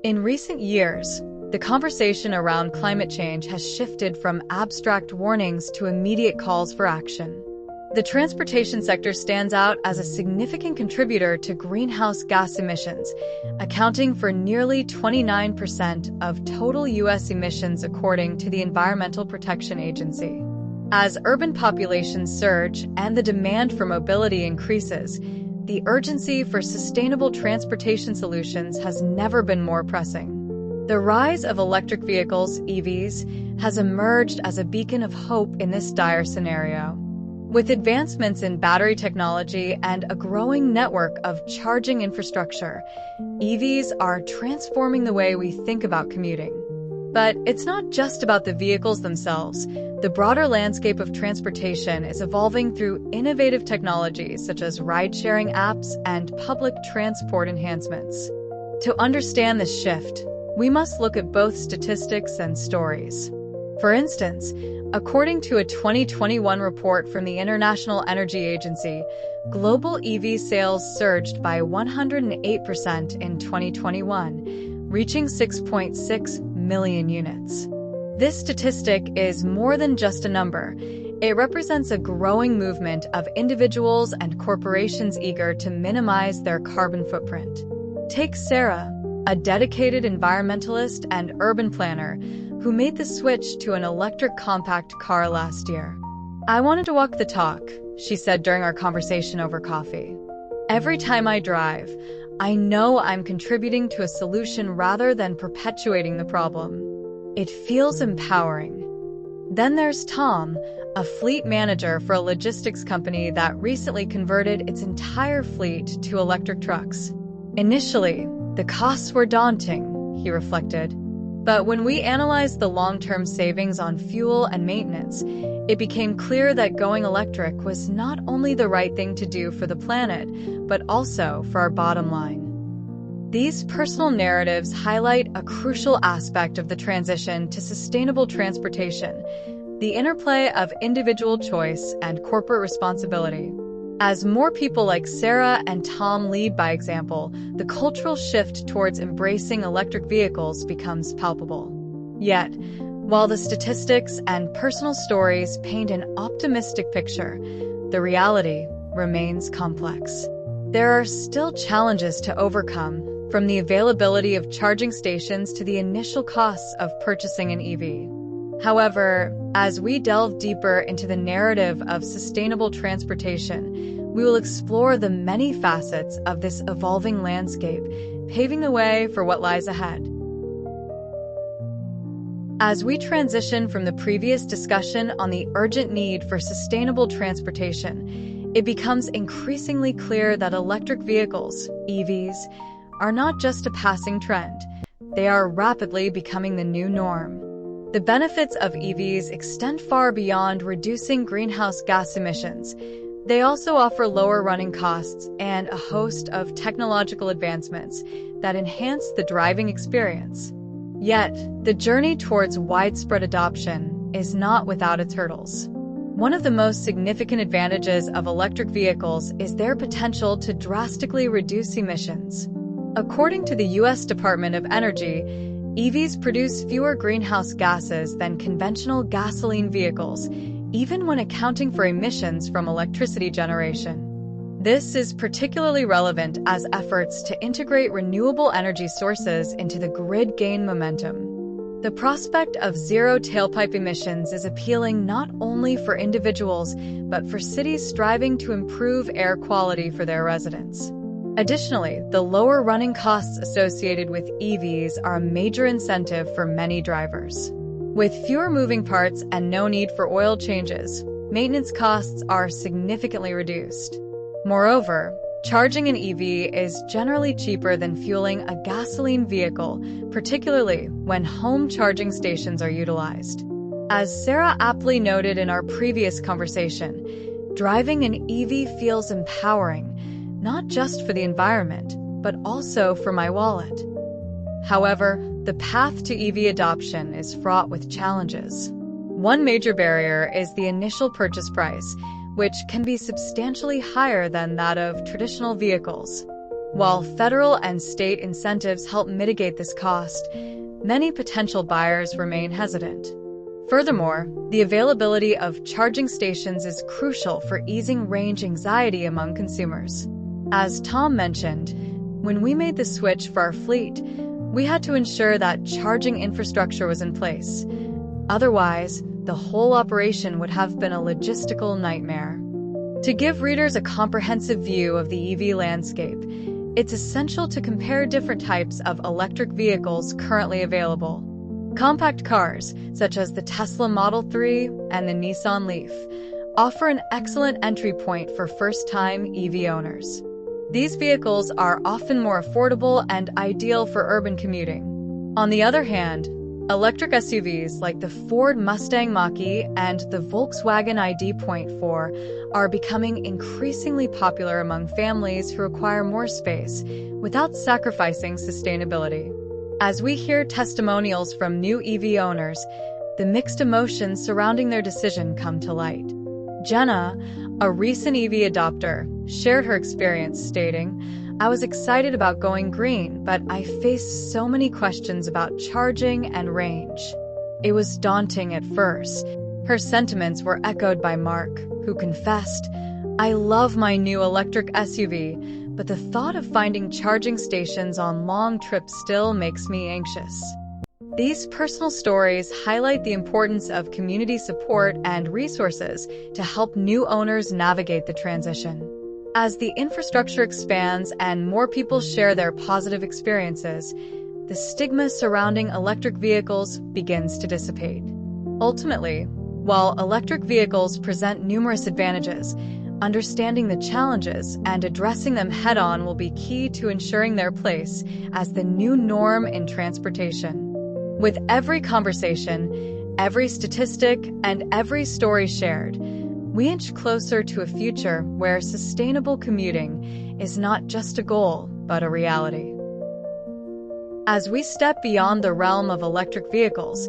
In recent years, the conversation around climate change has shifted from abstract warnings to immediate calls for action. The transportation sector stands out as a significant contributor to greenhouse gas emissions, accounting for nearly 29% of total U.S. emissions according to the Environmental Protection Agency. As urban populations surge and the demand for mobility increases, the urgency for sustainable transportation solutions has never been more pressing. The rise of electric vehicles, EVs, has emerged as a beacon of hope in this dire scenario. With advancements in battery technology and a growing network of charging infrastructure, EVs are transforming the way we think about commuting. But it's not just about the vehicles themselves. The broader landscape of transportation is evolving through innovative technologies such as ride-sharing apps and public transport enhancements. To understand this shift, we must look at both statistics and stories. For instance, according to a 2021 report from the International Energy Agency, global EV sales surged by 108% in 2021, reaching 6.6 million units. This statistic is more than just a number. It represents a growing movement of individuals and corporations eager to minimize their carbon footprint. Take Sarah, a dedicated environmentalist and urban planner who made the switch to an electric compact car last year. "I wanted to walk the talk," she said during our conversation over coffee. "Every time I drive, I know I'm contributing to a solution rather than perpetuating the problem. It feels empowering." Then there's Tom, a fleet manager for a logistics company that recently converted its entire fleet to electric trucks. "Initially, the costs were daunting," he reflected. "But when we analyzed the long-term savings on fuel and maintenance, it became clear that going electric was not only the right thing to do for the planet, but also for our bottom line." These personal narratives highlight a crucial aspect of the transition to sustainable transportation: the interplay of individual choice and corporate responsibility. As more people like Sarah and Tom lead by example, the cultural shift towards embracing electric vehicles becomes palpable. Yet, while the statistics and personal stories paint an optimistic picture, the reality remains complex. There are still challenges to overcome, from the availability of charging stations to the initial costs of purchasing an EV. However, as we delve deeper into the narrative of sustainable transportation, we will explore the many facets of this evolving landscape, paving the way for what lies ahead. As we transition from the previous discussion on the urgent need for sustainable transportation, it becomes increasingly clear that electric vehicles, EVs, are not just a passing trend. They are rapidly becoming the new norm. The benefits of EVs extend far beyond reducing greenhouse gas emissions. They also offer lower running costs and a host of technological advancements that enhance the driving experience. Yet, the journey towards widespread adoption is not without its hurdles. One of the most significant advantages of electric vehicles is their potential to drastically reduce emissions. According to the U.S. Department of Energy, EVs produce fewer greenhouse gases than conventional gasoline vehicles, even when accounting for emissions from electricity generation. This is particularly relevant as efforts to integrate renewable energy sources into the grid gain momentum. The prospect of zero tailpipe emissions is appealing not only for individuals, but for cities striving to improve air quality for their residents. Additionally, the lower running costs associated with EVs are a major incentive for many drivers. With fewer moving parts and no need for oil changes, maintenance costs are significantly reduced. Moreover, charging an EV is generally cheaper than fueling a gasoline vehicle, particularly when home charging stations are utilized. As Sarah aptly noted in our previous conversation, driving an EV feels empowering, not just for the environment, but also for my wallet. However, the path to EV adoption is fraught with challenges. One major barrier is the initial purchase price, which can be substantially higher than that of traditional vehicles. While federal and state incentives help mitigate this cost, many potential buyers remain hesitant. Furthermore, the availability of charging stations is crucial for easing range anxiety among consumers. As Tom mentioned, when we made the switch for our fleet, we had to ensure that charging infrastructure was in place. Otherwise, the whole operation would have been a logistical nightmare. To give readers a comprehensive view of the EV landscape, it's essential to compare different types of electric vehicles currently available. Compact cars, such as the Tesla Model 3 and the Nissan Leaf, offer an excellent entry point for first-time EV owners. These vehicles are often more affordable and ideal for urban commuting. On the other hand, electric SUVs like the Ford Mustang Mach-E and the Volkswagen ID.4 are becoming increasingly popular among families who require more space without sacrificing sustainability. As we hear testimonials from new EV owners, the mixed emotions surrounding their decision come to light. Jenna, a recent EV adopter, shared her experience, stating, "I was excited about going green, but I faced so many questions about charging and range. It was daunting at first." Her sentiments were echoed by Mark, who confessed, "I love my new electric SUV, but the thought of finding charging stations on long trips still makes me anxious." These personal stories highlight the importance of community support and resources to help new owners navigate the transition. As the infrastructure expands and more people share their positive experiences, the stigma surrounding electric vehicles begins to dissipate. Ultimately, while electric vehicles present numerous advantages, understanding the challenges and addressing them head-on will be key to ensuring their place as the new norm in transportation. With every conversation, every statistic, and every story shared, we inch closer to a future where sustainable commuting is not just a goal, but a reality. As we step beyond the realm of electric vehicles,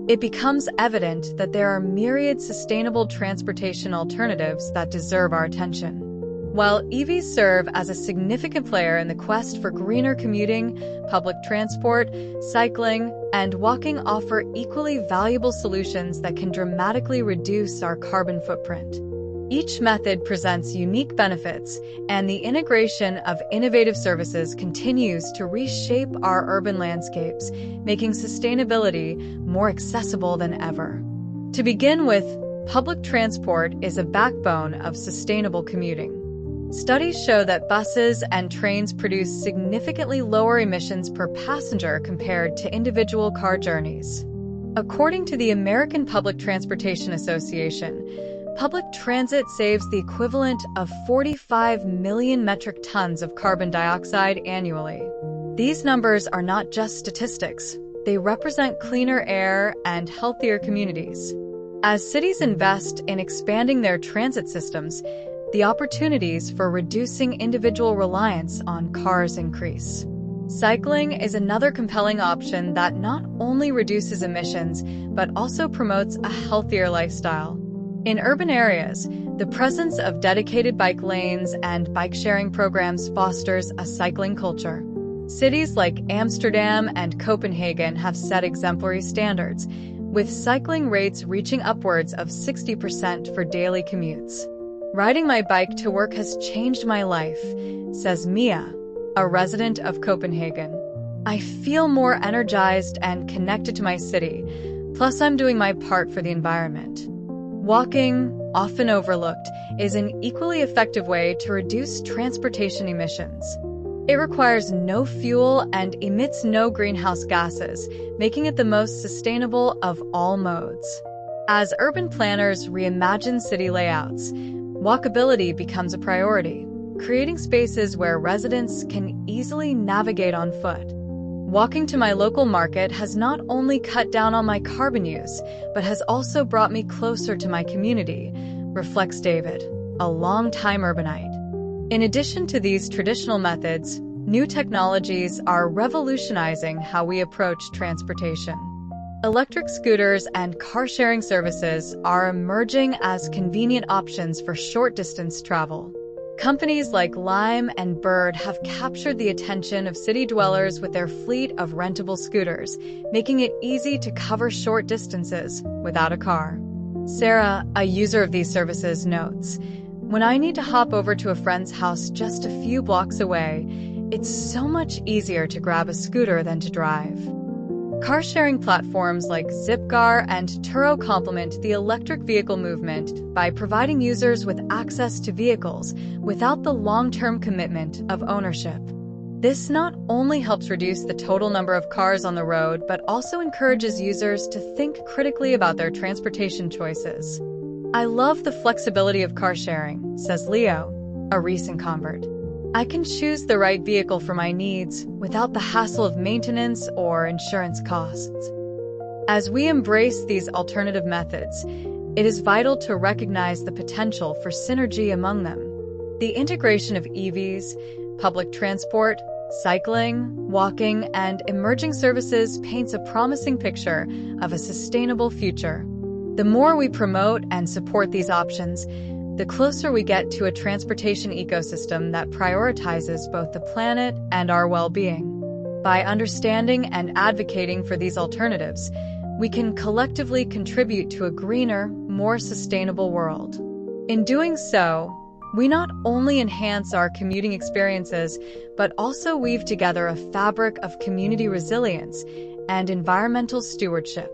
it becomes evident that there are myriad sustainable transportation alternatives that deserve our attention. While EVs serve as a significant player in the quest for greener commuting, public transport, cycling, and walking offer equally valuable solutions that can dramatically reduce our carbon footprint. Each method presents unique benefits, and the integration of innovative services continues to reshape our urban landscapes, making sustainability more accessible than ever. To begin with, public transport is a backbone of sustainable commuting. Studies show that buses and trains produce significantly lower emissions per passenger compared to individual car journeys. According to the American Public Transportation Association, public transit saves the equivalent of 45 million metric tons of carbon dioxide annually. These numbers are not just statistics. They represent cleaner air and healthier communities. As cities invest in expanding their transit systems, the opportunities for reducing individual reliance on cars increase. Cycling is another compelling option that not only reduces emissions, but also promotes a healthier lifestyle. In urban areas, the presence of dedicated bike lanes and bike-sharing programs fosters a cycling culture. Cities like Amsterdam and Copenhagen have set exemplary standards, with cycling rates reaching upwards of 60% for daily commutes. "Riding my bike to work has changed my life," says Mia, a resident of Copenhagen. "I feel more energized and connected to my city, plus I'm doing my part for the environment." Walking, often overlooked, is an equally effective way to reduce transportation emissions. It requires no fuel and emits no greenhouse gases, making it the most sustainable of all modes. As urban planners reimagine city layouts, walkability becomes a priority, creating spaces where residents can easily navigate on foot. Walking to my local market has not only cut down on my carbon use, but has also brought me closer to my community, reflects David, a longtime urbanite. In addition to these traditional methods, new technologies are revolutionizing how we approach transportation. Electric scooters and car-sharing services are emerging as convenient options for short-distance travel. Companies like Lime and Bird have captured the attention of city dwellers with their fleet of rentable scooters, making it easy to cover short distances without a car. Sarah, a user of these services, notes, "When I need to hop over to a friend's house just a few blocks away, it's so much easier to grab a scooter than to drive." Car-sharing platforms like Zipcar and Turo complement the electric vehicle movement by providing users with access to vehicles without the long-term commitment of ownership. This not only helps reduce the total number of cars on the road, but also encourages users to think critically about their transportation choices. "I love the flexibility of car sharing," says Leo, a recent convert. "I can choose the right vehicle for my needs without the hassle of maintenance or insurance costs." As we embrace these alternative methods, it is vital to recognize the potential for synergy among them. The integration of EVs, public transport, cycling, walking, and emerging services paints a promising picture of a sustainable future. The more we promote and support these options, the closer we get to a transportation ecosystem that prioritizes both the planet and our well-being. By understanding and advocating for these alternatives, we can collectively contribute to a greener, more sustainable world. In doing so, we not only enhance our commuting experiences, but also weave together a fabric of community resilience and environmental stewardship.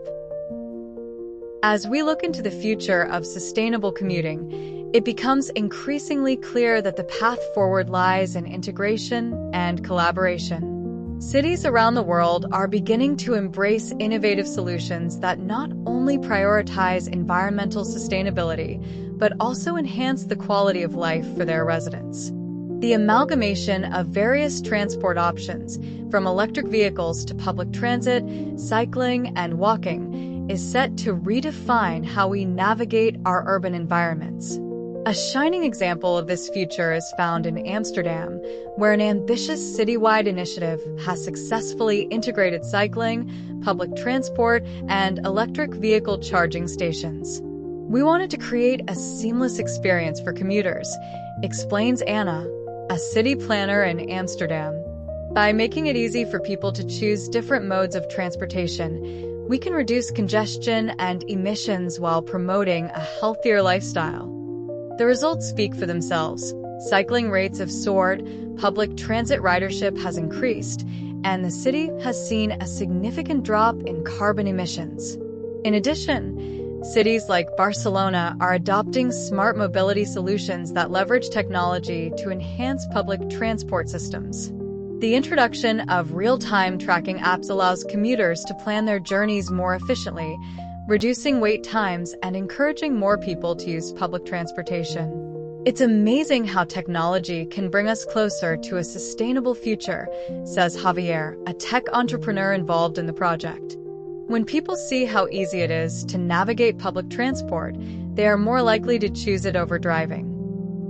As we look into the future of sustainable commuting, it becomes increasingly clear that the path forward lies in integration and collaboration. Cities around the world are beginning to embrace innovative solutions that not only prioritize environmental sustainability, but also enhance the quality of life for their residents. The amalgamation of various transport options, from electric vehicles to public transit, cycling, and walking, is set to redefine how we navigate our urban environments. A shining example of this future is found in Amsterdam, where an ambitious citywide initiative has successfully integrated cycling, public transport, and electric vehicle charging stations. "We wanted to create a seamless experience for commuters," explains Anna, a city planner in Amsterdam. "By making it easy for people to choose different modes of transportation, we can reduce congestion and emissions while promoting a healthier lifestyle." The results speak for themselves. Cycling rates have soared, public transit ridership has increased, and the city has seen a significant drop in carbon emissions. In addition, cities like Barcelona are adopting smart mobility solutions that leverage technology to enhance public transport systems. The introduction of real-time tracking apps allows commuters to plan their journeys more efficiently, reducing wait times and encouraging more people to use public transportation. "It's amazing how technology can bring us closer to a sustainable future," says Javier, a tech entrepreneur involved in the project. "When people see how easy it is to navigate public transport, they are more likely to choose it over driving."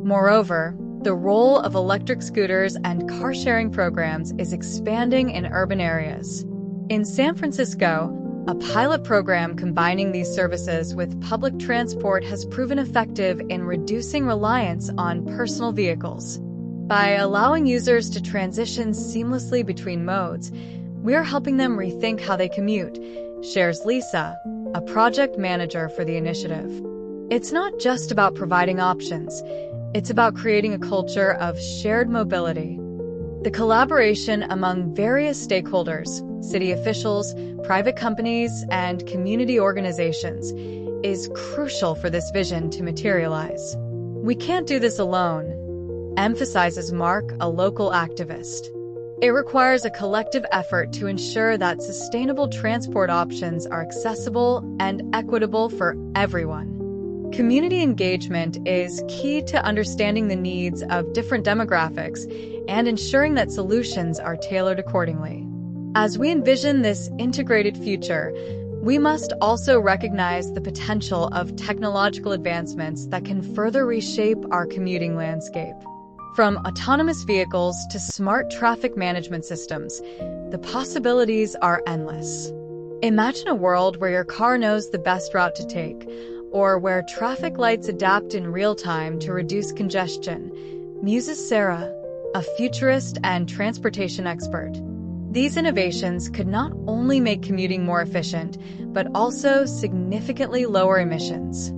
Moreover, the role of electric scooters and car-sharing programs is expanding in urban areas. In San Francisco, a pilot program combining these services with public transport has proven effective in reducing reliance on personal vehicles. By allowing users to transition seamlessly between modes, we are helping them rethink how they commute, shares Lisa, a project manager for the initiative. "It's not just about providing options, it's about creating a culture of shared mobility." The collaboration among various stakeholders, city officials, private companies, and community organizations, is crucial for this vision to materialize. "We can't do this alone," emphasizes Mark, a local activist. "It requires a collective effort to ensure that sustainable transport options are accessible and equitable for everyone." Community engagement is key to understanding the needs of different demographics and ensuring that solutions are tailored accordingly. As we envision this integrated future, we must also recognize the potential of technological advancements that can further reshape our commuting landscape. From autonomous vehicles to smart traffic management systems, the possibilities are endless. Imagine a world where your car knows the best route to take, or where traffic lights adapt in real time to reduce congestion, muses Sarah, a futurist and transportation expert. These innovations could not only make commuting more efficient, but also significantly lower emissions.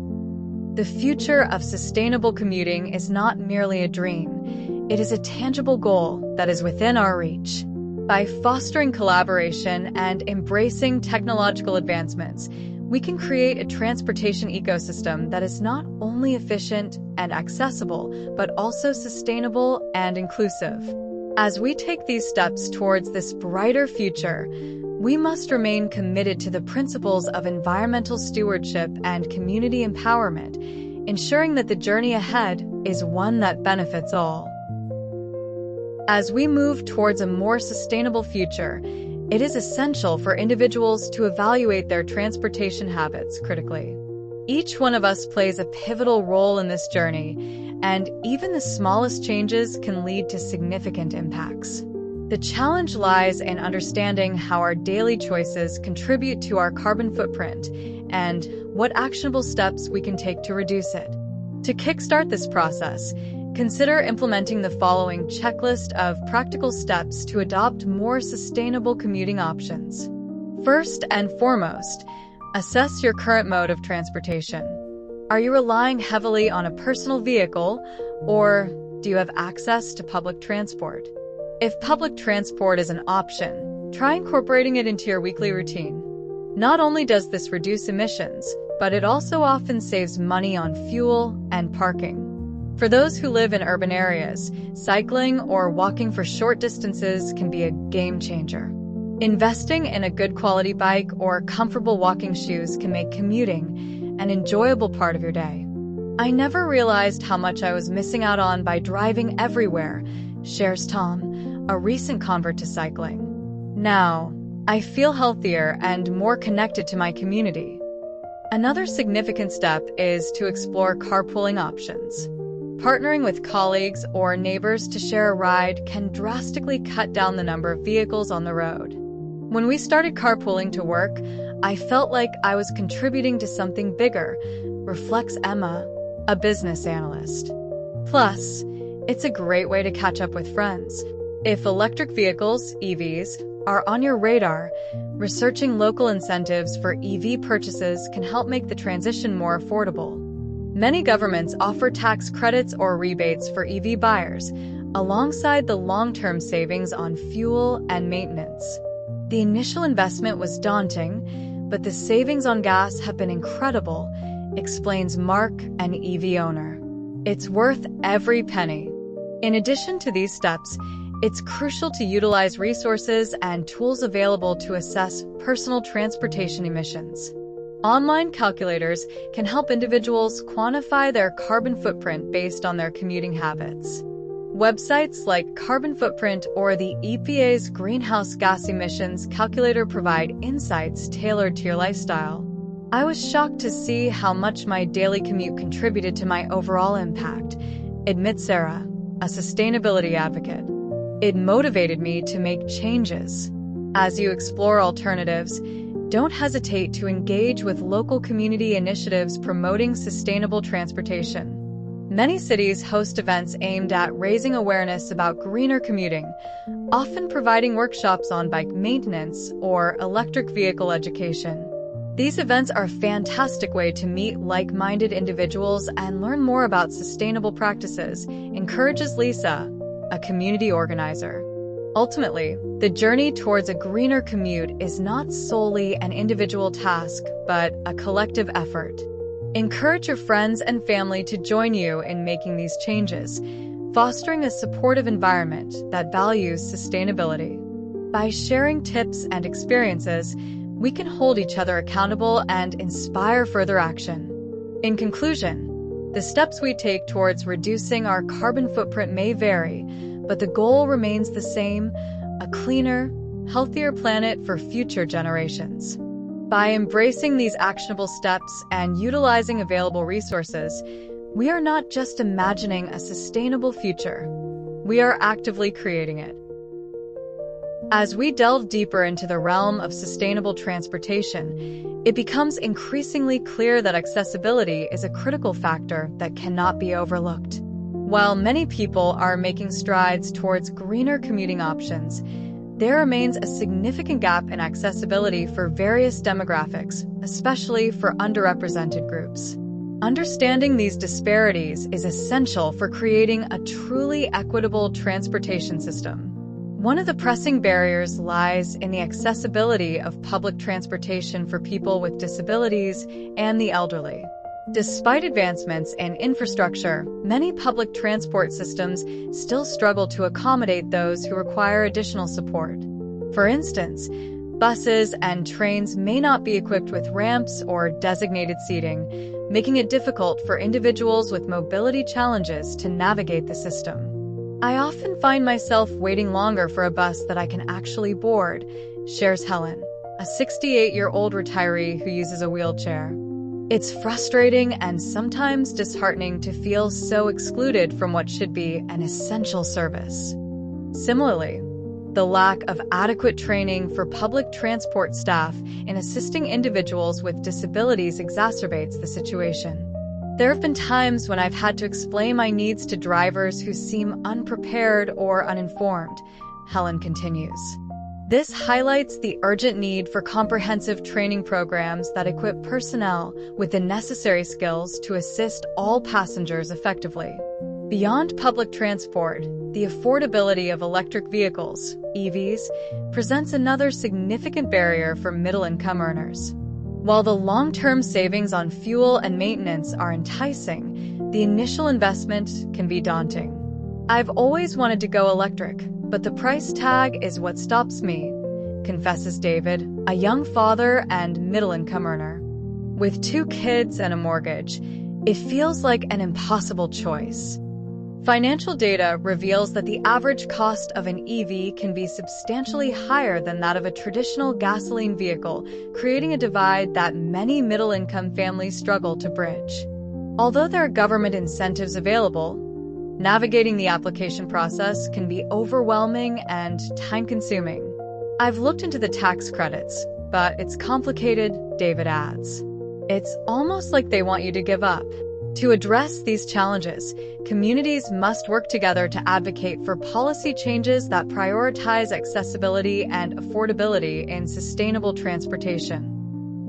The future of sustainable commuting is not merely a dream. It is a tangible goal that is within our reach. By fostering collaboration and embracing technological advancements, we can create a transportation ecosystem that is not only efficient and accessible, but also sustainable and inclusive. As we take these steps towards this brighter future, we must remain committed to the principles of environmental stewardship and community empowerment, ensuring that the journey ahead is one that benefits all. As we move towards a more sustainable future, it is essential for individuals to evaluate their transportation habits critically. Each one of us plays a pivotal role in this journey, and even the smallest changes can lead to significant impacts. The challenge lies in understanding how our daily choices contribute to our carbon footprint and what actionable steps we can take to reduce it. To kickstart this process, consider implementing the following checklist of practical steps to adopt more sustainable commuting options. First and foremost, assess your current mode of transportation. Are you relying heavily on a personal vehicle, or do you have access to public transport? If public transport is an option, try incorporating it into your weekly routine. Not only does this reduce emissions, but it also often saves money on fuel and parking. For those who live in urban areas, cycling or walking for short distances can be a game changer. Investing in a good quality bike or comfortable walking shoes can make commuting an enjoyable part of your day. I never realized how much I was missing out on by driving everywhere, shares Tom, a recent convert to cycling. Now, I feel healthier and more connected to my community. Another significant step is to explore carpooling options. Partnering with colleagues or neighbors to share a ride can drastically cut down the number of vehicles on the road. When we started carpooling to work, I felt like I was contributing to something bigger, reflects Emma, a business analyst. Plus, it's a great way to catch up with friends. If electric vehicles, EVs, are on your radar, researching local incentives for EV purchases can help make the transition more affordable. Many governments offer tax credits or rebates for EV buyers, alongside the long-term savings on fuel and maintenance. The initial investment was daunting, but the savings on gas have been incredible, explains Mark, an EV owner. It's worth every penny. In addition to these steps, it's crucial to utilize resources and tools available to assess personal transportation emissions. Online calculators can help individuals quantify their carbon footprint based on their commuting habits. Websites like Carbon Footprint or the EPA's Greenhouse Gas Emissions Calculator provide insights tailored to your lifestyle. I was shocked to see how much my daily commute contributed to my overall impact, admits Sarah, a sustainability advocate. It motivated me to make changes. As you explore alternatives, don't hesitate to engage with local community initiatives promoting sustainable transportation. Many cities host events aimed at raising awareness about greener commuting, often providing workshops on bike maintenance or electric vehicle education. These events are a fantastic way to meet like-minded individuals and learn more about sustainable practices, encourages Lisa, a community organizer. Ultimately, the journey towards a greener commute is not solely an individual task, but a collective effort. Encourage your friends and family to join you in making these changes, fostering a supportive environment that values sustainability. By sharing tips and experiences, we can hold each other accountable and inspire further action. In conclusion, the steps we take towards reducing our carbon footprint may vary, but the goal remains the same: a cleaner, healthier planet for future generations. By embracing these actionable steps and utilizing available resources, we are not just imagining a sustainable future, we are actively creating it. As we delve deeper into the realm of sustainable transportation, it becomes increasingly clear that accessibility is a critical factor that cannot be overlooked. While many people are making strides towards greener commuting options, there remains a significant gap in accessibility for various demographics, especially for underrepresented groups. Understanding these disparities is essential for creating a truly equitable transportation system. One of the pressing barriers lies in the accessibility of public transportation for people with disabilities and the elderly. Despite advancements in infrastructure, many public transport systems still struggle to accommodate those who require additional support. For instance, buses and trains may not be equipped with ramps or designated seating, making it difficult for individuals with mobility challenges to navigate the system. I often find myself waiting longer for a bus that I can actually board, shares Helen, a 68-year-old retiree who uses a wheelchair. It's frustrating and sometimes disheartening to feel so excluded from what should be an essential service. Similarly, the lack of adequate training for public transport staff in assisting individuals with disabilities exacerbates the situation. There have been times when I've had to explain my needs to drivers who seem unprepared or uninformed, Helen continues. This highlights the urgent need for comprehensive training programs that equip personnel with the necessary skills to assist all passengers effectively. Beyond public transport, the affordability of electric vehicles, EVs, presents another significant barrier for middle-income earners. While the long-term savings on fuel and maintenance are enticing, the initial investment can be daunting. I've always wanted to go electric, but the price tag is what stops me, confesses David, a young father and middle-income earner. With 2 kids and a mortgage, it feels like an impossible choice. Financial data reveals that the average cost of an EV can be substantially higher than that of a traditional gasoline vehicle, creating a divide that many middle-income families struggle to bridge. Although there are government incentives available, navigating the application process can be overwhelming and time-consuming. I've looked into the tax credits, but it's complicated, David adds. It's almost like they want you to give up. To address these challenges, communities must work together to advocate for policy changes that prioritize accessibility and affordability in sustainable transportation.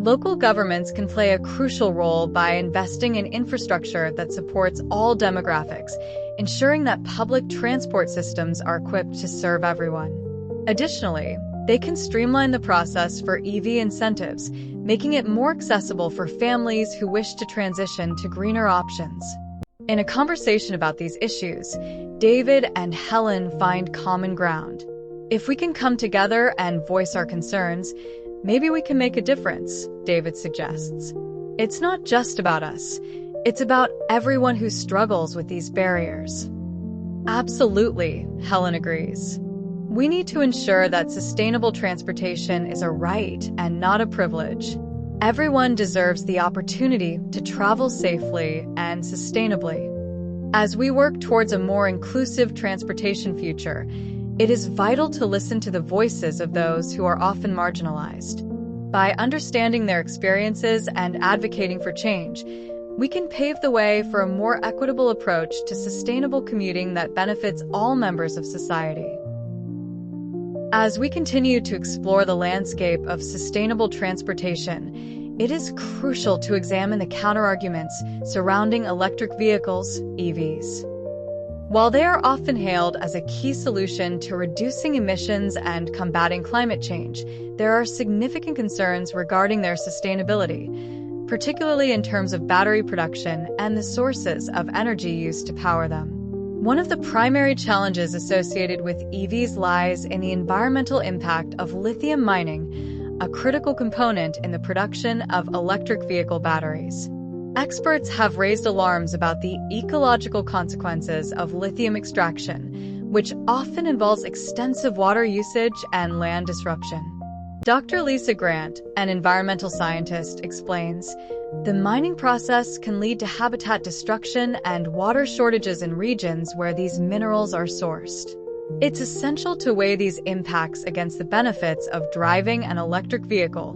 Local governments can play a crucial role by investing in infrastructure that supports all demographics, ensuring that public transport systems are equipped to serve everyone. Additionally, they can streamline the process for EV incentives, making it more accessible for families who wish to transition to greener options. In a conversation about these issues, David and Helen find common ground. If we can come together and voice our concerns, maybe we can make a difference, David suggests. It's not just about us. It's about everyone who struggles with these barriers. Absolutely, Helen agrees. We need to ensure that sustainable transportation is a right and not a privilege. Everyone deserves the opportunity to travel safely and sustainably. As we work towards a more inclusive transportation future, it is vital to listen to the voices of those who are often marginalized. By understanding their experiences and advocating for change, we can pave the way for a more equitable approach to sustainable commuting that benefits all members of society. As we continue to explore the landscape of sustainable transportation, it is crucial to examine the counterarguments surrounding electric vehicles, EVs. While they are often hailed as a key solution to reducing emissions and combating climate change, there are significant concerns regarding their sustainability, particularly in terms of battery production and the sources of energy used to power them. One of the primary challenges associated with EVs lies in the environmental impact of lithium mining, a critical component in the production of electric vehicle batteries. Experts have raised alarms about the ecological consequences of lithium extraction, which often involves extensive water usage and land disruption. Dr. Lisa Grant, an environmental scientist, explains, the mining process can lead to habitat destruction and water shortages in regions where these minerals are sourced. It's essential to weigh these impacts against the benefits of driving an electric vehicle.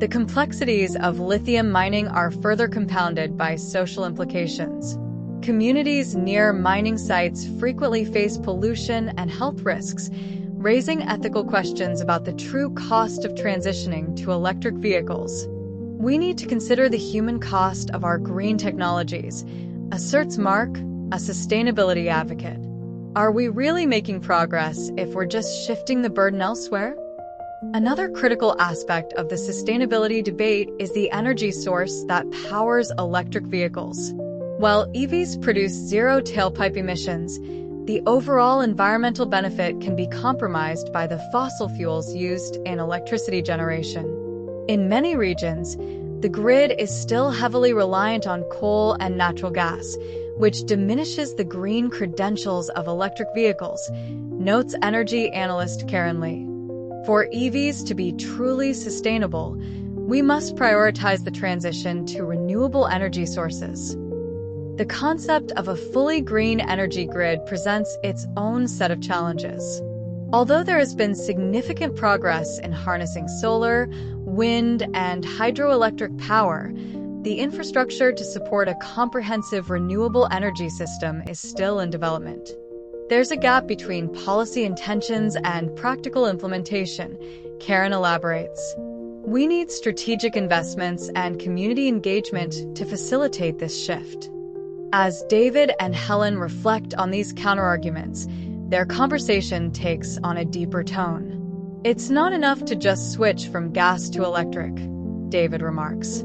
The complexities of lithium mining are further compounded by social implications. Communities near mining sites frequently face pollution and health risks, raising ethical questions about the true cost of transitioning to electric vehicles. We need to consider the human cost of our green technologies, asserts Mark, a sustainability advocate. Are we really making progress if we're just shifting the burden elsewhere? Another critical aspect of the sustainability debate is the energy source that powers electric vehicles. While EVs produce zero tailpipe emissions, the overall environmental benefit can be compromised by the fossil fuels used in electricity generation. In many regions, the grid is still heavily reliant on coal and natural gas, which diminishes the green credentials of electric vehicles, notes energy analyst Karen Lee. For EVs to be truly sustainable, we must prioritize the transition to renewable energy sources. The concept of a fully green energy grid presents its own set of challenges. Although there has been significant progress in harnessing solar, wind, and hydroelectric power, the infrastructure to support a comprehensive renewable energy system is still in development. There's a gap between policy intentions and practical implementation, Karen elaborates. We need strategic investments and community engagement to facilitate this shift. As David and Helen reflect on these counterarguments, their conversation takes on a deeper tone. It's not enough to just switch from gas to electric, David remarks.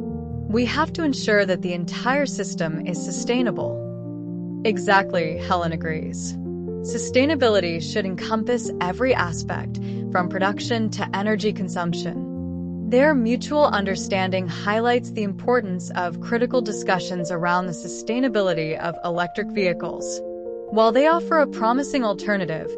We have to ensure that the entire system is sustainable. Exactly, Helen agrees. Sustainability should encompass every aspect, from production to energy consumption. Their mutual understanding highlights the importance of critical discussions around the sustainability of electric vehicles. While they offer a promising alternative,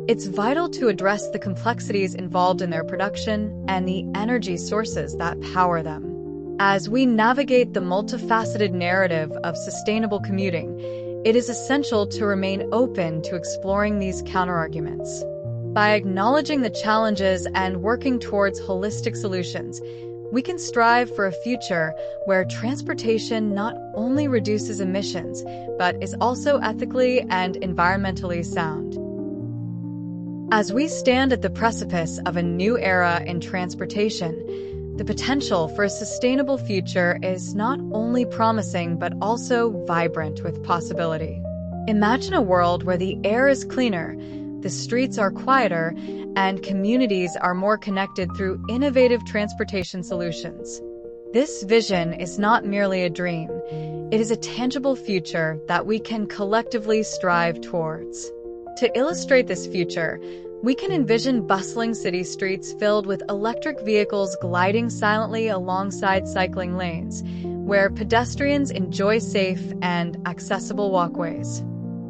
it's vital to address the complexities involved in their production and the energy sources that power them. As we navigate the multifaceted narrative of sustainable commuting, it is essential to remain open to exploring these counterarguments. By acknowledging the challenges and working towards holistic solutions, we can strive for a future where transportation not only reduces emissions, but is also ethically and environmentally sound. As we stand at the precipice of a new era in transportation, the potential for a sustainable future is not only promising but also vibrant with possibility. Imagine a world where the air is cleaner, the streets are quieter, and communities are more connected through innovative transportation solutions. This vision is not merely a dream. It is a tangible future that we can collectively strive towards. To illustrate this future, we can envision bustling city streets filled with electric vehicles gliding silently alongside cycling lanes, where pedestrians enjoy safe and accessible walkways.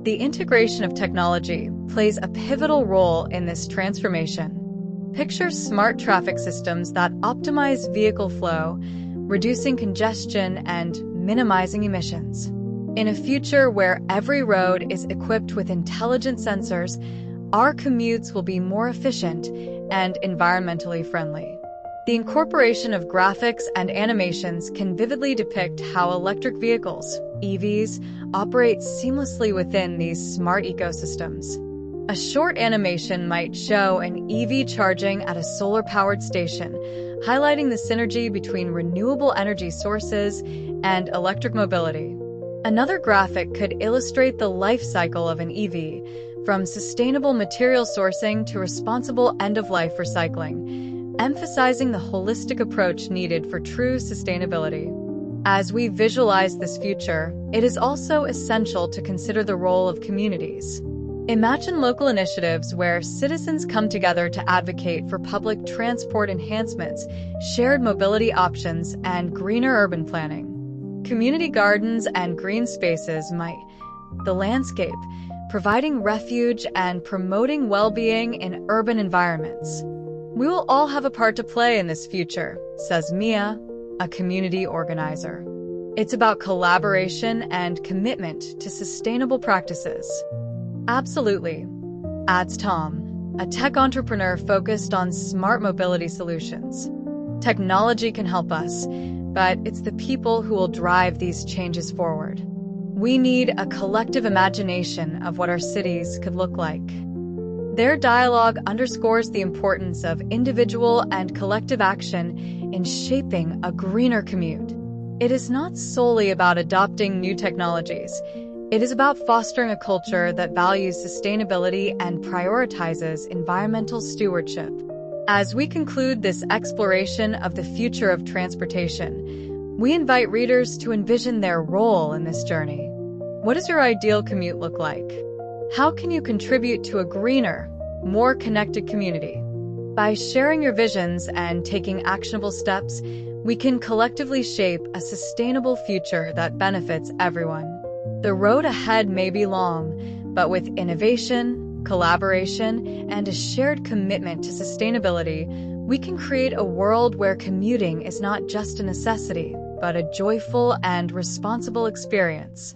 The integration of technology plays a pivotal role in this transformation. Picture smart traffic systems that optimize vehicle flow, reducing congestion and minimizing emissions. In a future where every road is equipped with intelligent sensors, our commutes will be more efficient and environmentally friendly. The incorporation of graphics and animations can vividly depict how electric vehicles, EVs, operate seamlessly within these smart ecosystems. A short animation might show an EV charging at a solar-powered station, highlighting the synergy between renewable energy sources and electric mobility. Another graphic could illustrate the life cycle of an EV, from sustainable material sourcing to responsible end-of-life recycling, emphasizing the holistic approach needed for true sustainability. As we visualize this future, it is also essential to consider the role of communities. Imagine local initiatives where citizens come together to advocate for public transport enhancements, shared mobility options, and greener urban planning. Community gardens and green spaces might the landscape, providing refuge and promoting well-being in urban environments. We will all have a part to play in this future, says Mia, a community organizer. It's about collaboration and commitment to sustainable practices. Absolutely, adds Tom, a tech entrepreneur focused on smart mobility solutions. Technology can help us, but it's the people who will drive these changes forward. We need a collective imagination of what our cities could look like. Their dialogue underscores the importance of individual and collective action in shaping a greener commute. It is not solely about adopting new technologies. It is about fostering a culture that values sustainability and prioritizes environmental stewardship. As we conclude this exploration of the future of transportation, we invite readers to envision their role in this journey. What does your ideal commute look like? How can you contribute to a greener, more connected community? By sharing your visions and taking actionable steps, we can collectively shape a sustainable future that benefits everyone. The road ahead may be long, but with innovation, collaboration, and a shared commitment to sustainability, we can create a world where commuting is not just a necessity, but a joyful and responsible experience.